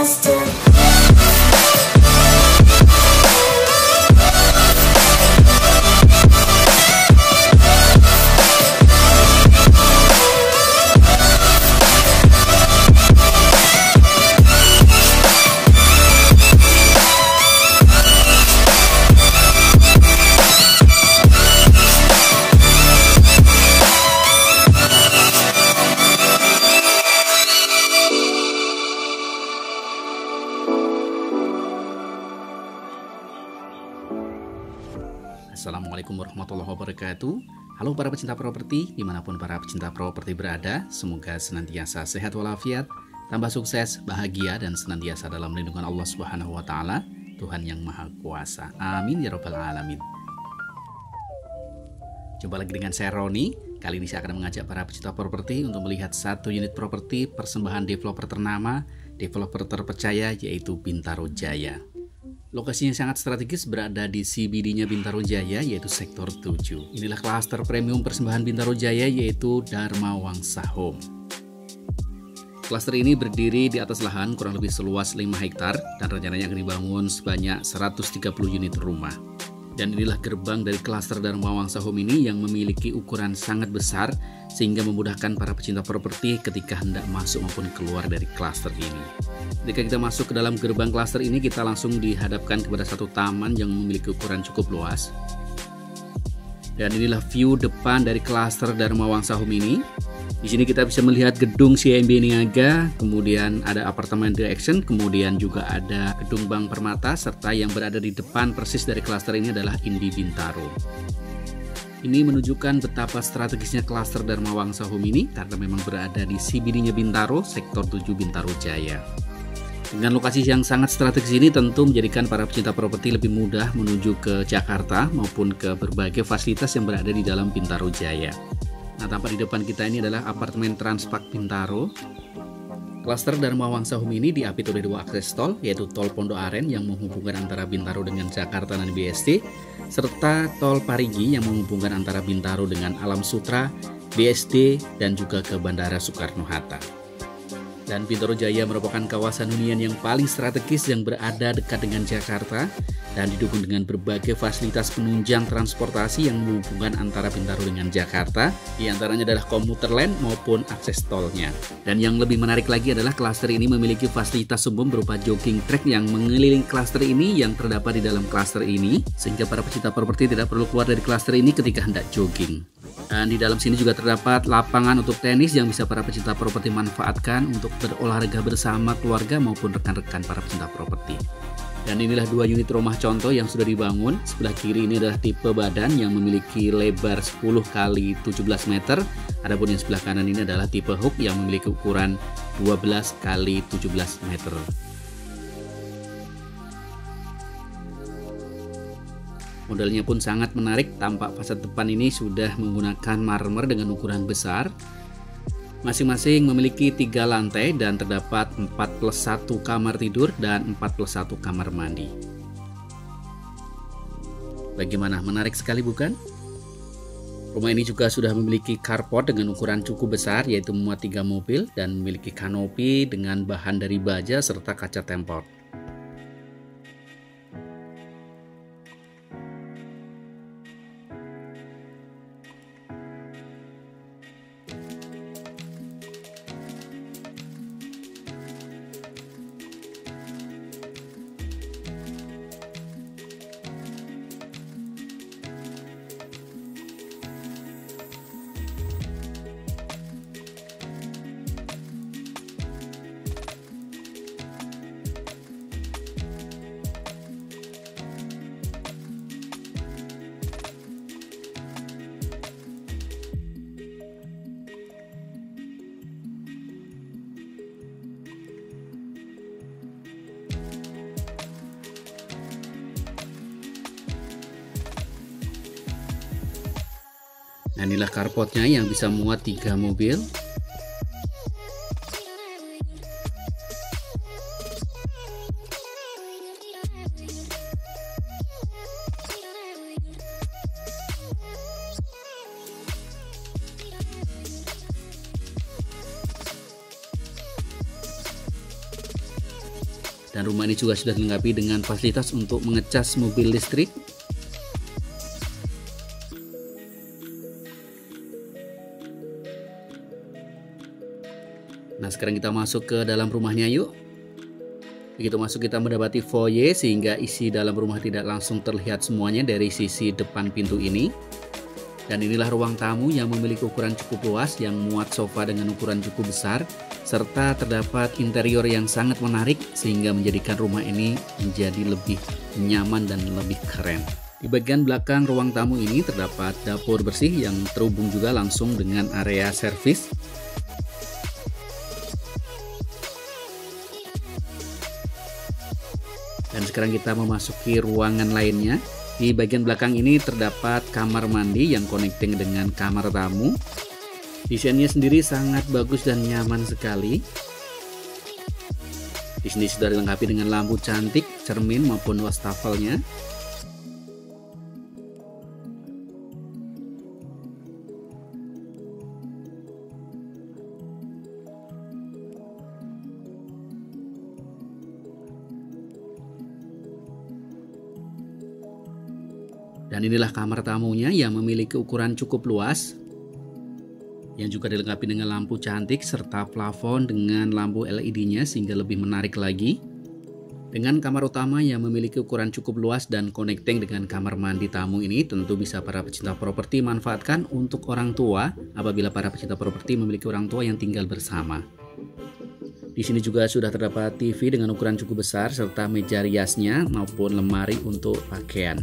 cluster. Assalamualaikum warahmatullahi wabarakatuh. Halo para pecinta properti, dimanapun para pecinta properti berada, semoga senantiasa sehat walafiat, tambah sukses, bahagia, dan senantiasa dalam lindungan Allah Subhanahu wa Ta'ala, Tuhan yang Maha Kuasa. Amin ya Rabbal 'Alamin. Jumpa lagi dengan saya Roni. Kali ini saya akan mengajak para pecinta properti untuk melihat satu unit properti persembahan developer ternama, developer terpercaya, yaitu Bintaro Jaya. Lokasinya sangat strategis, berada di CBD-nya Bintaro Jaya, yaitu sektor 7. Inilah klaster premium persembahan Bintaro Jaya, yaitu Dharma Wangsa Home. Klaster ini berdiri di atas lahan kurang lebih seluas 5 hektar dan rencananya akan dibangun sebanyak 130 unit rumah. Dan inilah gerbang dari klaster Dharma Wangsa Home ini yang memiliki ukuran sangat besar sehingga memudahkan para pecinta properti ketika hendak masuk maupun keluar dari klaster ini. Ketika kita masuk ke dalam gerbang klaster ini, kita langsung dihadapkan kepada satu taman yang memiliki ukuran cukup luas. Dan inilah view depan dari klaster Dharma Wangsa Home ini. Di sini kita bisa melihat gedung CIMB Niaga, kemudian ada apartemen The Action, kemudian juga ada gedung Bank Permata, serta yang berada di depan persis dari klaster ini adalah Indi Bintaro. Ini menunjukkan betapa strategisnya klaster Dharma Wangsa Home ini karena memang berada di CBD-nya Bintaro, sektor 7 Bintaro Jaya. Dengan lokasi yang sangat strategis ini tentu menjadikan para pecinta properti lebih mudah menuju ke Jakarta maupun ke berbagai fasilitas yang berada di dalam Bintaro Jaya. Nah, tampak di depan kita ini adalah apartemen Transpark Bintaro. Klaster Dharma Wangsa Home ini diapit oleh 2 akses tol, yaitu tol Pondok Aren yang menghubungkan antara Bintaro dengan Jakarta dan BSD, serta tol Parigi yang menghubungkan antara Bintaro dengan Alam Sutra, BSD, dan juga ke Bandara Soekarno-Hatta. Dan Bintaro Jaya merupakan kawasan hunian yang paling strategis yang berada dekat dengan Jakarta dan didukung dengan berbagai fasilitas penunjang transportasi yang menghubungkan antara Bintaro dengan Jakarta, di antaranya adalah komuter lain maupun akses tolnya. Dan yang lebih menarik lagi adalah klaster ini memiliki fasilitas umum berupa jogging track yang mengelilingi klaster ini yang terdapat di dalam klaster ini, sehingga para pecinta properti tidak perlu keluar dari klaster ini ketika hendak jogging. Dan di dalam sini juga terdapat lapangan untuk tenis yang bisa para pecinta properti manfaatkan untuk berolahraga bersama keluarga maupun rekan-rekan para pecinta properti. Dan inilah 2 unit rumah contoh yang sudah dibangun. Sebelah kiri ini adalah tipe badan yang memiliki lebar 10 x 17 meter. Adapun yang sebelah kanan ini adalah tipe hook yang memiliki ukuran 12 x 17 meter. Modelnya pun sangat menarik, tampak fasad depan ini sudah menggunakan marmer dengan ukuran besar. Masing-masing memiliki 3 lantai dan terdapat 4+1 kamar tidur dan 4+1 kamar mandi. Bagaimana, menarik sekali bukan? Rumah ini juga sudah memiliki carport dengan ukuran cukup besar, yaitu memuat 3 mobil dan memiliki kanopi dengan bahan dari baja serta kaca tempot. Nah, inilah carportnya yang bisa muat 3 mobil. Dan rumah ini juga sudah dilengkapi dengan fasilitas untuk mengecas mobil listrik. Nah, sekarang kita masuk ke dalam rumahnya yuk. Begitu masuk kita mendapati foyer sehingga isi dalam rumah tidak langsung terlihat semuanya dari sisi depan pintu ini. Dan inilah ruang tamu yang memiliki ukuran cukup luas yang muat sofa dengan ukuran cukup besar, serta terdapat interior yang sangat menarik sehingga menjadikan rumah ini menjadi lebih nyaman dan lebih keren. Di bagian belakang ruang tamu ini terdapat dapur bersih yang terhubung juga langsung dengan area servis. Dan sekarang kita memasuki ruangan lainnya. Di bagian belakang ini terdapat kamar mandi yang connecting dengan kamar tamu. Desainnya sendiri sangat bagus dan nyaman sekali. Di sini sudah dilengkapi dengan lampu cantik, cermin maupun wastafelnya. Dan inilah kamar tamunya yang memiliki ukuran cukup luas, yang juga dilengkapi dengan lampu cantik serta plafon dengan lampu LED-nya sehingga lebih menarik lagi. Dengan kamar utama yang memiliki ukuran cukup luas dan connecting dengan kamar mandi tamu ini, tentu bisa para pecinta properti manfaatkan untuk orang tua apabila para pecinta properti memiliki orang tua yang tinggal bersama. Di sini juga sudah terdapat TV dengan ukuran cukup besar serta meja riasnya maupun lemari untuk pakaian.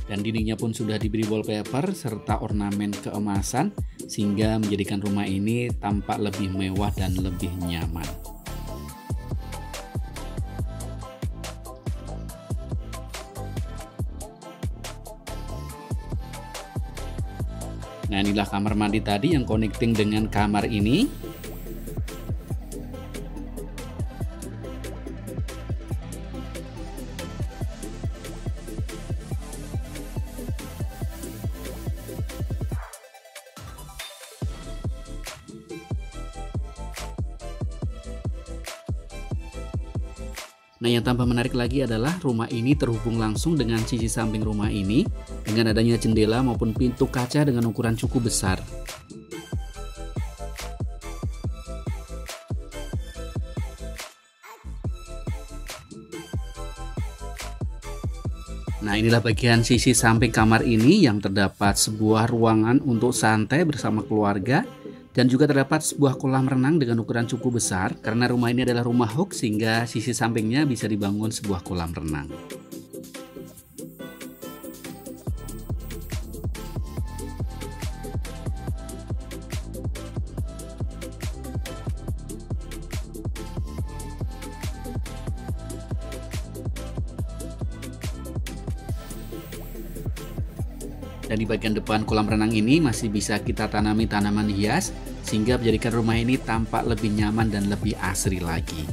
Dan dindingnya pun sudah diberi wallpaper serta ornamen keemasan sehingga menjadikan rumah ini tampak lebih mewah dan lebih nyaman. Nah, inilah kamar mandi tadi yang connecting dengan kamar ini. Nah, yang tambah menarik lagi adalah rumah ini terhubung langsung dengan sisi samping rumah ini dengan adanya jendela maupun pintu kaca dengan ukuran cukup besar. Nah, inilah bagian sisi samping kamar ini yang terdapat sebuah ruangan untuk santai bersama keluarga. Dan juga terdapat sebuah kolam renang dengan ukuran cukup besar karena rumah ini adalah rumah hook sehingga sisi sampingnya bisa dibangun sebuah kolam renang. Dan di bagian depan kolam renang ini masih bisa kita tanami tanaman hias sehingga menjadikan rumah ini tampak lebih nyaman dan lebih asri lagi.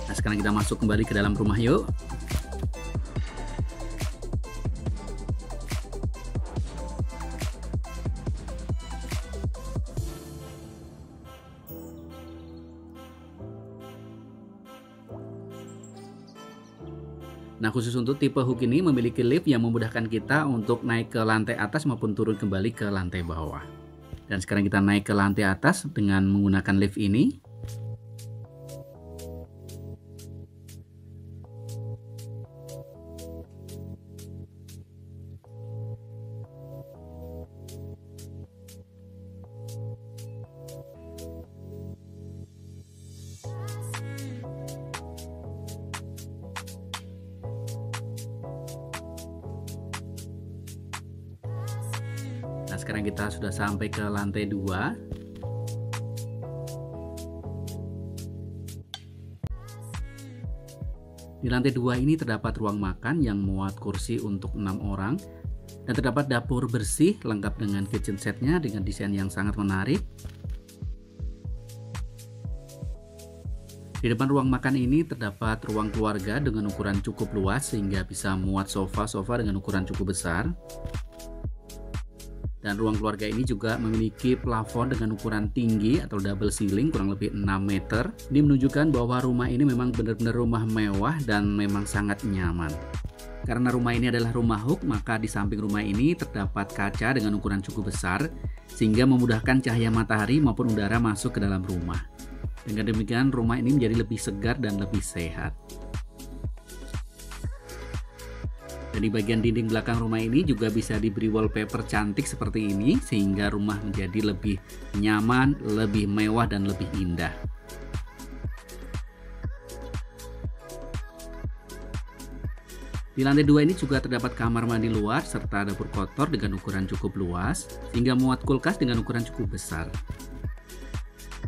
Nah, sekarang kita masuk kembali ke dalam rumah yuk. Nah, khusus untuk tipe hook ini memiliki lift yang memudahkan kita untuk naik ke lantai atas maupun turun kembali ke lantai bawah. Dan sekarang kita naik ke lantai atas dengan menggunakan lift ini. Nah, sekarang kita sudah sampai ke lantai 2. Di lantai 2 ini terdapat ruang makan yang muat kursi untuk 6 orang. Dan terdapat dapur bersih lengkap dengan kitchen setnya dengan desain yang sangat menarik. Di depan ruang makan ini terdapat ruang keluarga dengan ukuran cukup luas sehingga bisa muat sofa-sofa dengan ukuran cukup besar. Dan ruang keluarga ini juga memiliki plafon dengan ukuran tinggi atau double ceiling kurang lebih 6 meter. Ini menunjukkan bahwa rumah ini memang benar-benar rumah mewah dan memang sangat nyaman. Karena rumah ini adalah rumah hook, maka di samping rumah ini terdapat kaca dengan ukuran cukup besar sehingga memudahkan cahaya matahari maupun udara masuk ke dalam rumah. Dengan demikian rumah ini menjadi lebih segar dan lebih sehat. Dan di bagian dinding belakang rumah ini juga bisa diberi wallpaper cantik seperti ini sehingga rumah menjadi lebih nyaman, lebih mewah dan lebih indah. Di lantai 2 ini juga terdapat kamar mandi luar serta dapur kotor dengan ukuran cukup luas sehingga muat kulkas dengan ukuran cukup besar.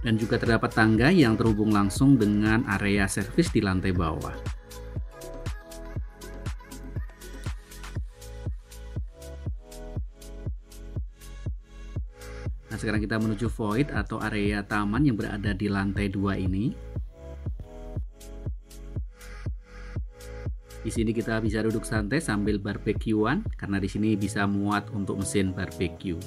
Dan juga terdapat tangga yang terhubung langsung dengan area servis di lantai bawah. Nah, sekarang kita menuju void atau area taman yang berada di lantai 2 ini. Di sini kita bisa duduk santai sambil barbekyuan karena di sini bisa muat untuk mesin barbecue.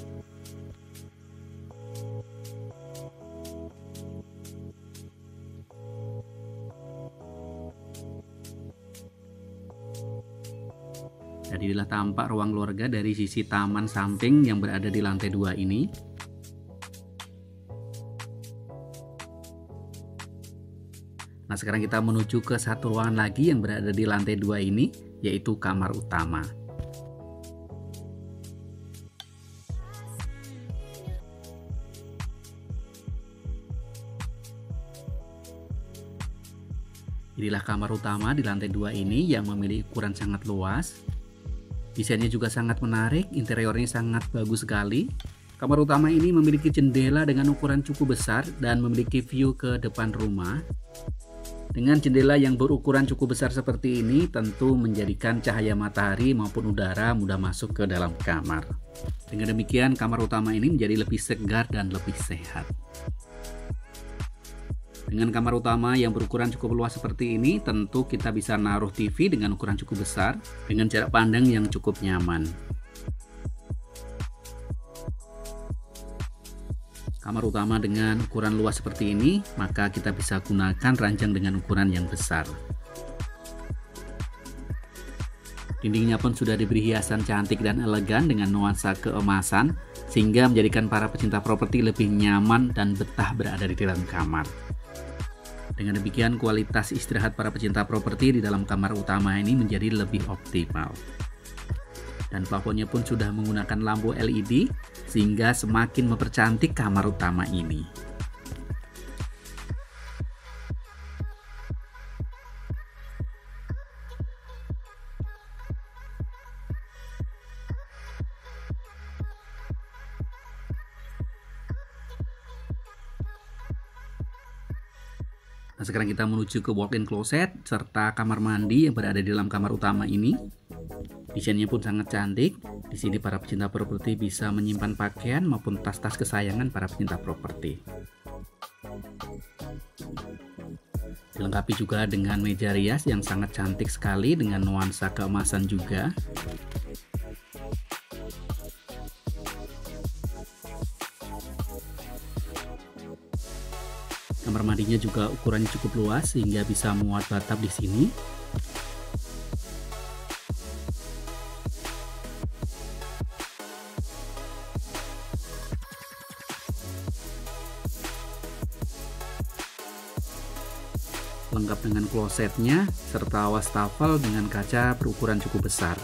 Dan inilah tampak ruang keluarga dari sisi taman samping yang berada di lantai 2 ini. Nah, sekarang kita menuju ke satu ruangan lagi yang berada di lantai 2 ini, yaitu kamar utama. Inilah kamar utama di lantai 2 ini yang memiliki ukuran sangat luas. Desainnya juga sangat menarik, interiornya sangat bagus sekali. Kamar utama ini memiliki jendela dengan ukuran cukup besar dan memiliki view ke depan rumah. Dengan jendela yang berukuran cukup besar seperti ini tentu menjadikan cahaya matahari maupun udara mudah masuk ke dalam kamar. Dengan demikian kamar utama ini menjadi lebih segar dan lebih sehat. Dengan kamar utama yang berukuran cukup luas seperti ini tentu kita bisa naruh TV dengan ukuran cukup besar dengan jarak pandang yang cukup nyaman. Kamar utama dengan ukuran luas seperti ini, maka kita bisa gunakan ranjang dengan ukuran yang besar. Dindingnya pun sudah diberi hiasan cantik dan elegan dengan nuansa keemasan, sehingga menjadikan para pecinta properti lebih nyaman dan betah berada di dalam kamar. Dengan demikian, kualitas istirahat para pecinta properti di dalam kamar utama ini menjadi lebih optimal. Dan plafonnya pun sudah menggunakan lampu LED sehingga semakin mempercantik kamar utama ini. Nah, sekarang kita menuju ke walk-in closet serta kamar mandi yang berada di dalam kamar utama ini. Desainnya pun sangat cantik. Di sini para pecinta properti bisa menyimpan pakaian maupun tas-tas kesayangan para pecinta properti. Dilengkapi juga dengan meja rias yang sangat cantik sekali dengan nuansa keemasan juga. Kamar mandinya juga ukurannya cukup luas sehingga bisa muat bathtub di sini. Lengkap dengan klosetnya serta wastafel dengan kaca berukuran cukup besar.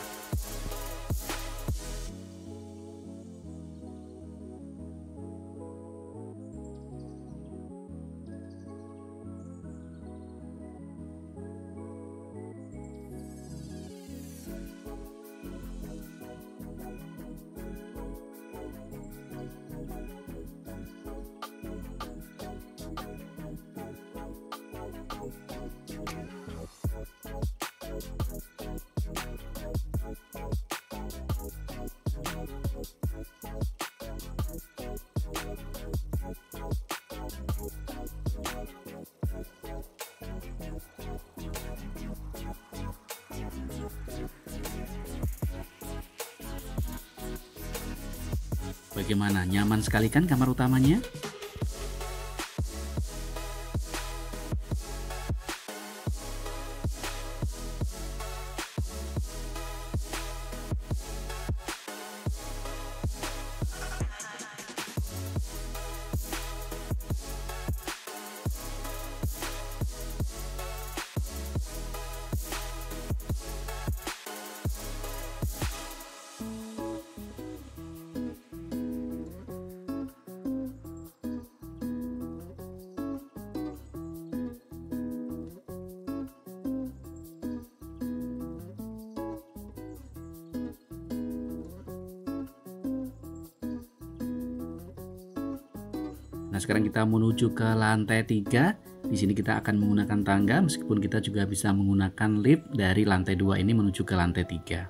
Bagaimana? Nyaman sekali kan kamar utamanya? Nah, sekarang kita menuju ke lantai 3. Di sini kita akan menggunakan tangga, meskipun kita juga bisa menggunakan lift dari lantai 2 ini menuju ke lantai 3.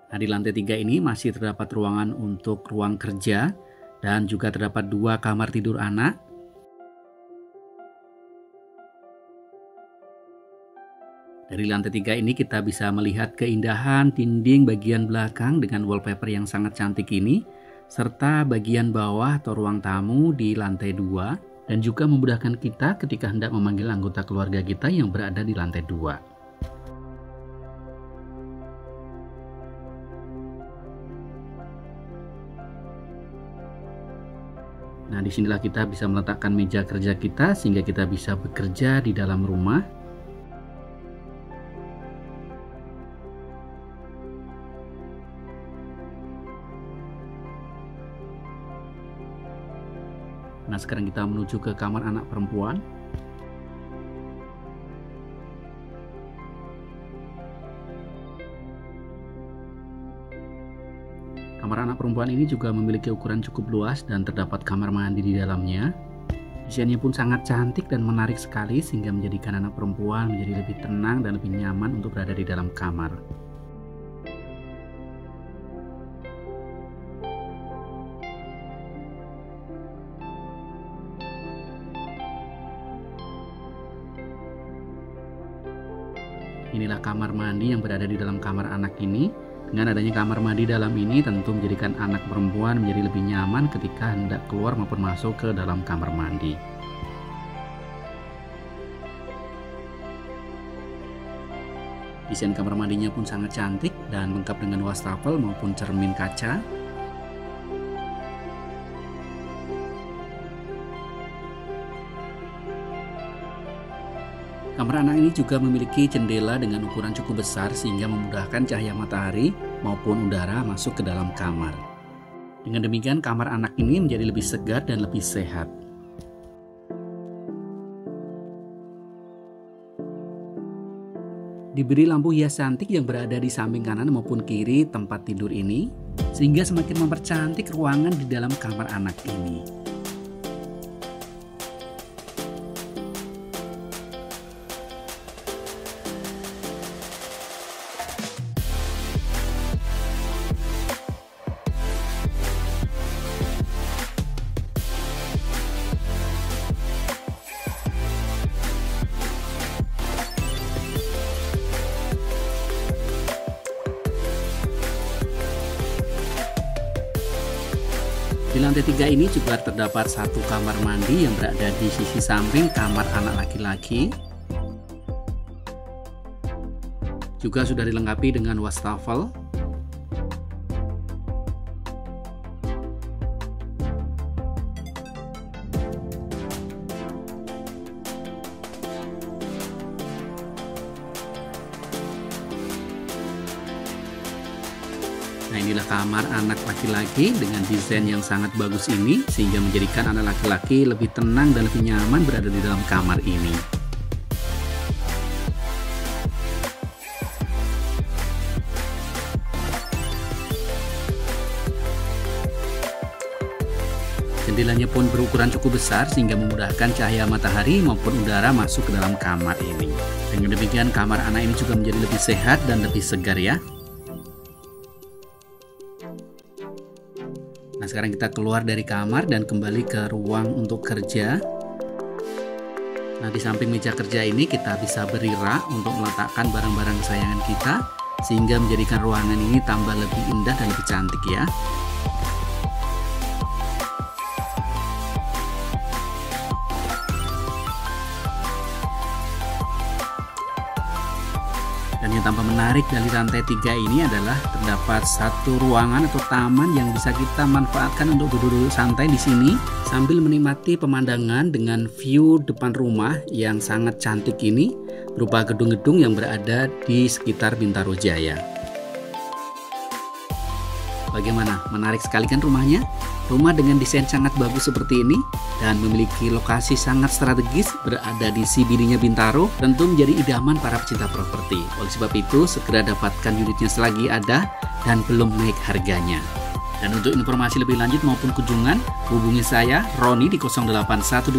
Nah, di lantai 3 ini masih terdapat ruangan untuk ruang kerja dan juga terdapat 2 kamar tidur anak. Dari lantai 3 ini kita bisa melihat keindahan dinding bagian belakang dengan wallpaper yang sangat cantik ini, serta bagian bawah atau ruang tamu di lantai 2, dan juga memudahkan kita ketika hendak memanggil anggota keluarga kita yang berada di lantai 2. Nah, disinilah kita bisa meletakkan meja kerja kita sehingga kita bisa bekerja di dalam rumah. Nah, sekarang kita menuju ke kamar anak perempuan. Kamar anak perempuan ini juga memiliki ukuran cukup luas dan terdapat kamar mandi di dalamnya. Desainnya pun sangat cantik dan menarik sekali sehingga menjadikan anak perempuan menjadi lebih tenang dan lebih nyaman untuk berada di dalam kamar. Inilah kamar mandi yang berada di dalam kamar anak ini. Dengan adanya kamar mandi dalam ini tentu menjadikan anak perempuan menjadi lebih nyaman ketika hendak keluar maupun masuk ke dalam kamar mandi. Desain kamar mandinya pun sangat cantik dan lengkap dengan wastafel maupun cermin kaca. Kamar anak ini juga memiliki jendela dengan ukuran cukup besar sehingga memudahkan cahaya matahari maupun udara masuk ke dalam kamar. Dengan demikian kamar anak ini menjadi lebih segar dan lebih sehat. Diberi lampu hias cantik yang berada di samping kanan maupun kiri tempat tidur ini, sehingga semakin mempercantik ruangan di dalam kamar anak ini. Di lantai 3 ini juga terdapat satu kamar mandi yang berada di sisi samping kamar anak laki-laki. Juga sudah dilengkapi dengan wastafel. Nah, inilah kamar anak laki-laki dengan desain yang sangat bagus ini sehingga menjadikan anak laki-laki lebih tenang dan lebih nyaman berada di dalam kamar ini. Jendelanya pun berukuran cukup besar sehingga memudahkan cahaya matahari maupun udara masuk ke dalam kamar ini. Dengan demikian kamar anak ini juga menjadi lebih sehat dan lebih segar ya. Nah, sekarang kita keluar dari kamar dan kembali ke ruang untuk kerja. Nah, di samping meja kerja ini kita bisa beri rak untuk meletakkan barang-barang kesayangan kita. sehingga menjadikan ruangan ini tambah lebih indah dan lebih cantik ya. Dan yang tambah menarik dari lantai 3 ini adalah terdapat satu ruangan atau taman yang bisa kita manfaatkan untuk duduk-duduk santai di sini sambil menikmati pemandangan dengan view depan rumah yang sangat cantik ini berupa gedung-gedung yang berada di sekitar Bintaro Jaya. Bagaimana? Menarik sekali kan rumahnya? Rumah dengan desain sangat bagus seperti ini dan memiliki lokasi sangat strategis berada di CBD-nya Bintaro tentu menjadi idaman para pecinta properti. Oleh sebab itu, segera dapatkan unitnya selagi ada dan belum naik harganya. Dan untuk informasi lebih lanjut maupun kunjungan, hubungi saya, Roni, di 0812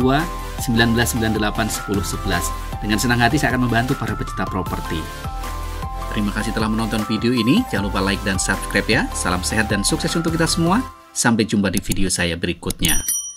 1998 1011. Dengan senang hati saya akan membantu para pecinta properti. Terima kasih telah menonton video ini. Jangan lupa like dan subscribe ya. Salam sehat dan sukses untuk kita semua. Sampai jumpa di video saya berikutnya.